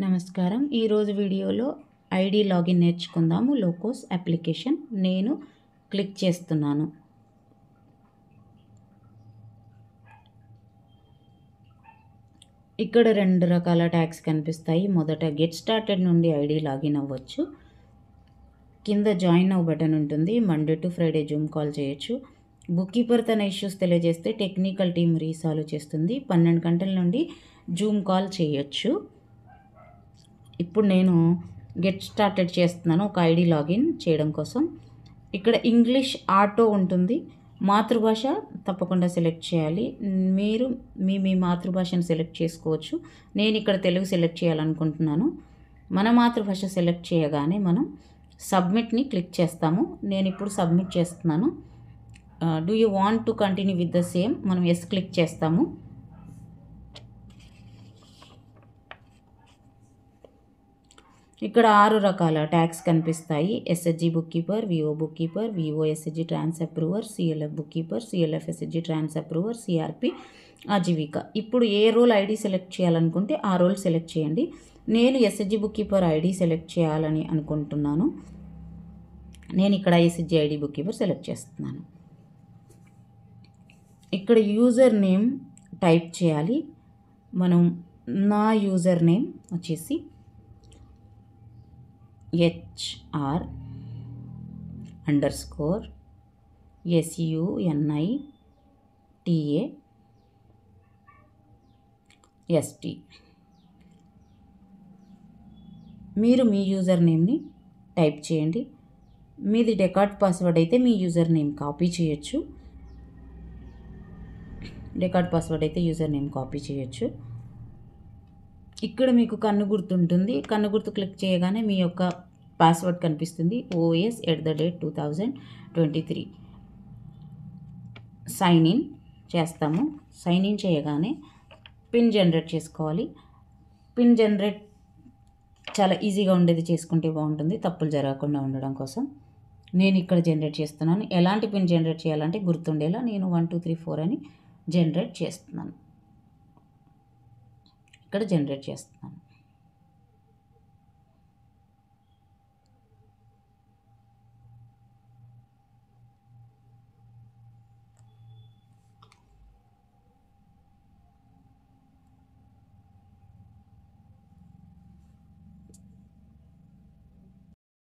నమస్కారం. ఈరోజు వీడియోలో ఐడి లాగిన్ నేర్చుకుందాము. లోకోస్ అప్లికేషన్ నేను క్లిక్ చేస్తున్నాను. ఇక్కడ రెండు రకాల ట్యాగ్స్ కనిపిస్తాయి. మొదట గెట్ స్టార్టెడ్ నుండి ఐడి లాగిన్ అవ్వచ్చు. కింద జాయిన్ నౌ బటన్ ఉంటుంది. Monday to Friday Zoom call చేయొచ్చు. బుక్ కీపర్ తన ఇష్యూస్ తెలియజేస్తే టెక్నికల్ టీమ్ రీసాల్వ్ చేస్తుంది. 12 గంటల నుండి జూమ్ కాల్ చేయొచ్చు. ఇప్పుడు నేను గెట్ స్టార్టెడ్ చేస్తున్నాను ఒక ఐడి లాగిన్ చేయడం కోసం. ఇక్కడ ఇంగ్లీష్ ఆటో ఉంటుంది. మాతృభాష తప్పకుండా సెలెక్ట్ చేయాలి. మీరు మీ మాతృభాషను సెలెక్ట్ చేసుకోవచ్చు. నేను ఇక్కడ తెలుగు సెలెక్ట్ చేయాలనుకుంటున్నాను. మన మాతృభాష సెలెక్ట్ చేయగానే మనం సబ్మిట్ని క్లిక్ చేస్తాము. నేను ఇప్పుడు సబ్మిట్ చేస్తున్నాను. Do you want to continue with the same? మనం ఎస్ క్లిక్ చేస్తాము. ఇక్కడ 6 రకాల ట్యాగ్స్ కనిపిస్తాయి. SHG bookkeeper, VO bookkeeper, VO SHG trans approver, CLF bookkeeper, CLF SHG trans approver, CRP Aajeevika. ఇప్పుడు ఏ రోల్ ఐడి సెలెక్ట్ చేయాలనుకుంటే ఆ role select చేయండి. నేను SHG book keeper ID select చేయాలని అనుకుంటున్నాను. నేను ఇక్కడ SHG ID book keeper select చేస్తున్నాను. ఇక్కడ యూజర్ నేమ్ టైప్ చేయాలి. మనం నా యూజర్ నేమ్ వచ్చేసి HR_SUNITAST. మీరు మీ యూజర్ నేమ్ని టైప్ చేయండి. మీది డెకార్డ్ పాస్వర్డ్ అయితే మీ యూజర్ నేమ్ కాపీ చేయొచ్చు. ఇక్కడ మీకు కన్ను గుర్తు ఉంటుంది. కన్ను గుర్తు క్లిక్ చేయగానే మీ యొక్క పాస్వర్డ్ కనిపిస్తుంది. OS@2023. సైన్ ఇన్ చేస్తాము. సైన్ ఇన్ చేయగానే పిన్ జనరేట్ చేసుకోవాలి. పిన్ జనరేట్ చాలా ఈజీగా ఉండేది చేసుకుంటే బాగుంటుంది, తప్పులు జరగకుండా ఉండడం కోసం. నేను ఇక్కడ జనరేట్ చేస్తున్నాను. ఎలాంటి పిన్ జనరేట్ చేయాలంటే గుర్తుండేలా నేను 1 2 3 4 అని జనరేట్ చేస్తున్నాను. ఇక్కడ జనరేట్ చేస్తున్నాను.